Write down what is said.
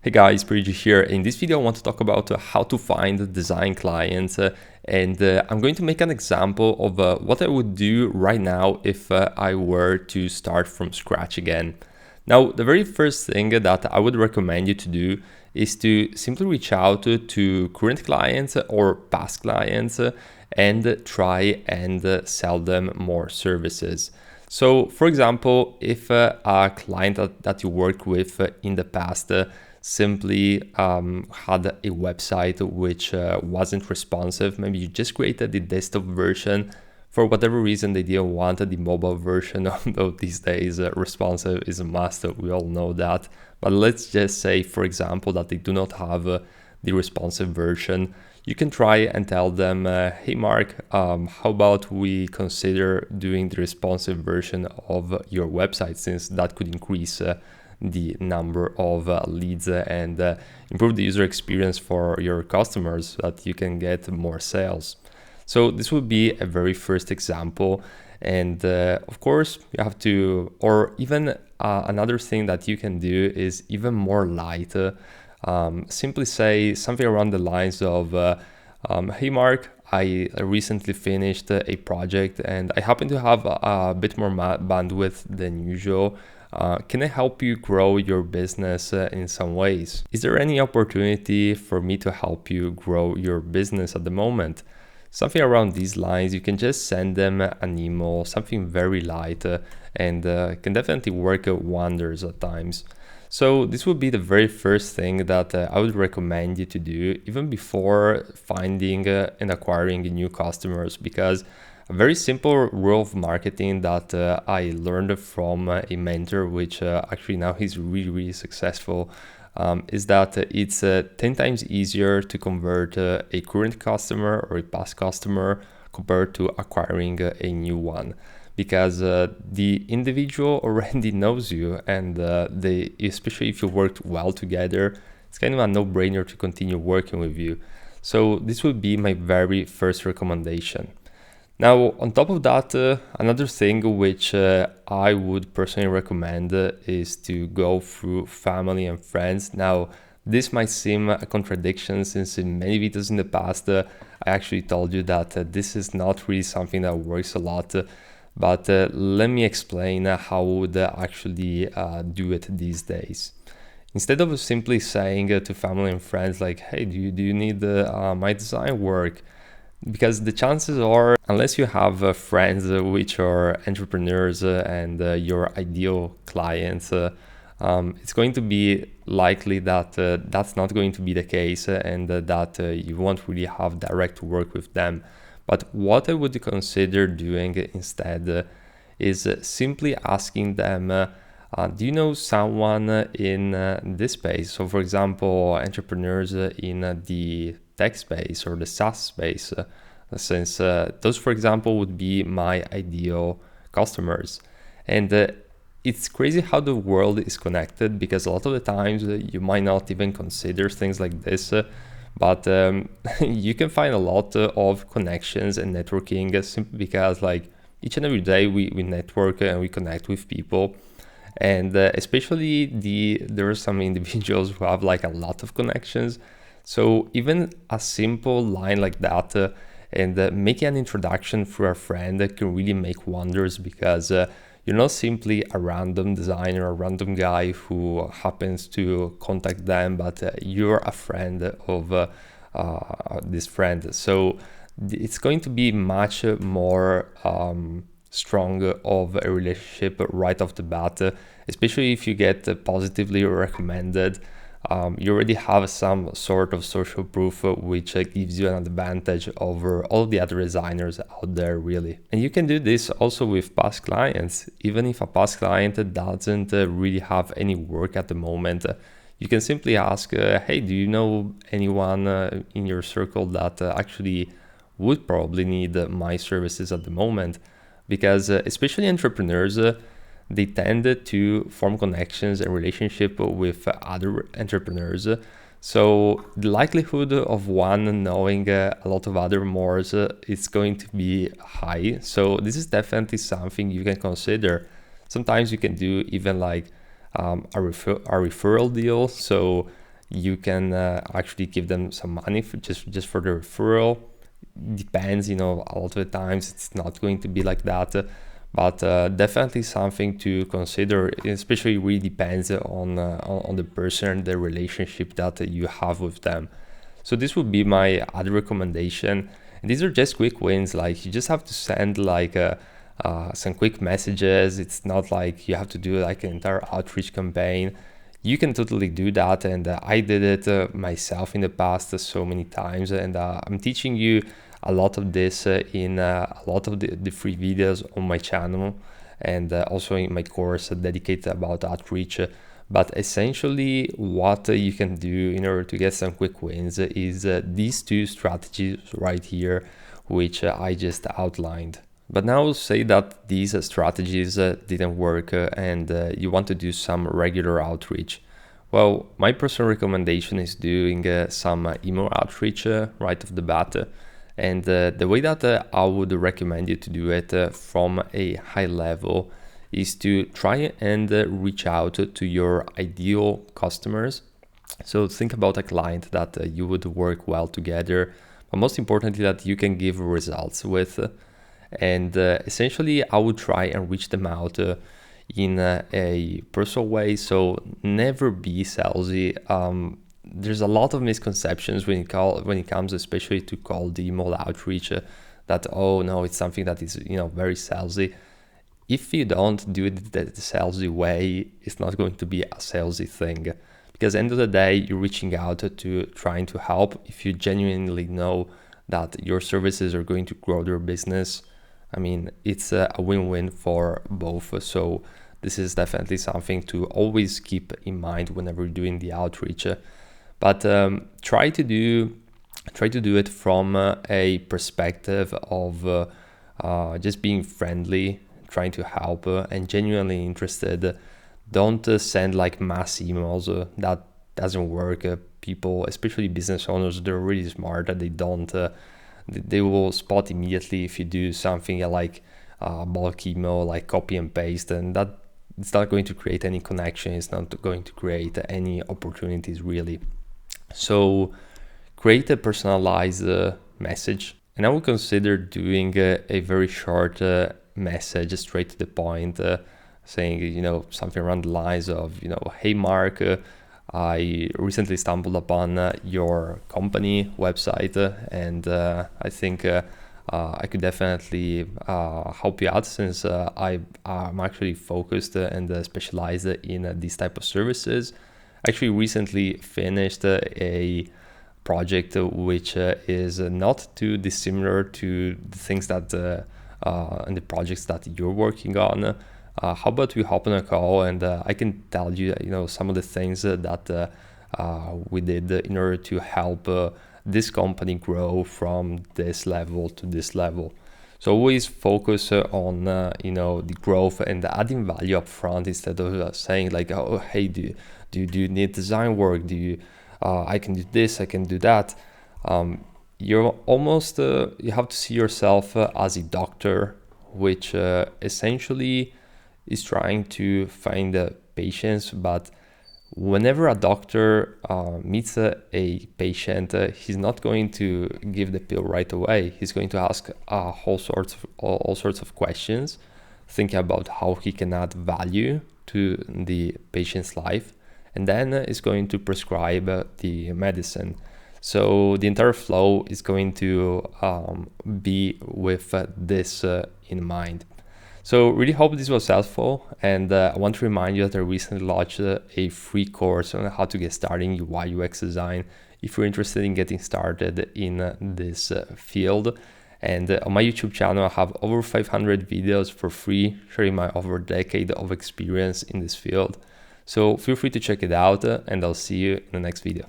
Hey guys, Priji here. In this video, I want to talk about how to find design clients, and I'm going to make an example of what I would do right now if I were to start from scratch again. Now, the very first thing that I would recommend you to do is to simply reach out to current clients or past clients and try and sell them more services. So, for example, if a client that you worked with in the past simply had a website which wasn't responsive, maybe you just created the desktop version. For whatever reason, they didn't want the mobile version, although these days responsive is a must. We all know that. But let's just say, for example, that they do not have the responsive version. You can try and tell them, hey Mark, how about we consider doing the responsive version of your website, since that could increase the number of leads and improve the user experience for your customers so that you can get more sales. So this would be a very first example. And of course, you have to, or even another thing that you can do is even more light. Simply say something around the lines of, hey Mark, I recently finished a project and I happen to have a bit more bandwidth than usual. Can I help you grow your business in some ways? Is there any opportunity for me to help you grow your business at the moment? Something around these lines. You can just send them an email, something very light, and can definitely work wonders at times. So this would be the very first thing that I would recommend you to do, even before finding and acquiring new customers, because a very simple rule of marketing that I learned from a mentor, which actually now he's really successful, is that it's 10 times easier to convert a current customer or a past customer compared to acquiring a new one. Because the individual already knows you, and especially if you worked well together, it's kind of a no-brainer to continue working with you. So this would be my very first recommendation. Now, on top of that, another thing which I would personally recommend is to go through family and friends. Now, this might seem a contradiction, since in many videos in the past, I actually told you that this is not really something that works a lot. But let me explain how I would actually do it these days. Instead of simply saying to family and friends like, hey, do you need my design work? Because the chances are, unless you have friends which are entrepreneurs and your ideal clients, it's going to be likely that that's not going to be the case, and that you won't really have direct work with them. But what I would consider doing instead is simply asking them, do you know someone in this space? So for example, entrepreneurs in the tech space or the SaaS space, since those, for example, would be my ideal customers. And it's crazy how the world is connected, because a lot of the times you might not even consider things like this, but you can find a lot of connections and networking simply because, like, each and every day we network and we connect with people. And especially there are some individuals who have like a lot of connections. So even a simple line like that and making an introduction through a friend can really make wonders, because you're not simply a random designer, a random guy who happens to contact them, but you're a friend of this friend. So it's going to be much more strong of a relationship right off the bat, especially if you get positively recommended. You already have some sort of social proof, which gives you an advantage over all the other designers out there, really. And you can do this also with past clients. Even if a past client doesn't really have any work at the moment, you can simply ask, hey, do you know anyone in your circle that actually would probably need my services at the moment? Because especially entrepreneurs, they tend to form connections and relationship with other entrepreneurs. So the likelihood of one knowing a lot of other mores is going to be high. So this is definitely something you can consider. Sometimes you can do even like a referral deal. So you can actually give them some money for just for the referral. Depends, a lot of the times it's not going to be like that, but definitely something to consider. Especially really depends on the person and the relationship that you have with them. So this would be my other recommendation. And these are just quick wins. Like, you just have to send like some quick messages. It's not like you have to do like an entire outreach campaign. You can totally do that, and I did it myself in the past so many times, and I'm teaching you a lot of this in a lot of the free videos on my channel, and also in my course dedicated about outreach. But essentially what you can do in order to get some quick wins is these two strategies right here, which I just outlined. But now say that these strategies didn't work and you want to do some regular outreach. Well, my personal recommendation is doing some email outreach right off the bat. And the way that I would recommend you to do it from a high level is to try and reach out to your ideal customers. So think about a client that you would work well together, but most importantly that you can give results with. And essentially I would try and reach them out in a personal way. So never be salesy. There's a lot of misconceptions when it comes especially to cold email outreach, that, oh no, it's something that is very salesy. If you don't do it the salesy way, it's not going to be a salesy thing, because at the end of the day you're reaching out to trying to help. If you genuinely know that your services are going to grow their business, I mean, it's a win-win for both. So this is definitely something to always keep in mind whenever you're doing the outreach. But try to do it from a perspective of just being friendly, trying to help, and genuinely interested. Don't send like mass emails. That doesn't work. People, especially business owners, they're really smart that they will spot immediately if you do something like bulk email, like copy and paste, and that it's not going to create any connection. It's not going to create any opportunities really. So create a personalized message, and I would consider doing a very short message, straight to the point, saying something around the lines of hey Mark, I recently stumbled upon your company website, and I think I could definitely help you out, since I'm actually focused and specialized in these type of services. I actually recently finished a project which is not too dissimilar to the things that and the projects that you're working on. How about we hop on a call and I can tell you, some of the things that we did in order to help this company grow from this level to this level. So always focus on the growth and the adding value up front, instead of saying like, oh hey, do you need design work? Do you I can do this, I can do that. You're almost you have to see yourself as a doctor, which essentially is trying to find patients. But whenever a doctor meets a patient, he's not going to give the pill right away. He's going to ask all sorts of questions, thinking about how he can add value to the patient's life, and then is going to prescribe the medicine. So the entire flow is going to be with this in mind. So really hope this was helpful, and I want to remind you that I recently launched a free course on how to get started in UI UX design if you're interested in getting started in this field. And on my YouTube channel I have over 500 videos for free sharing my over a decade of experience in this field. So feel free to check it out, and I'll see you in the next video.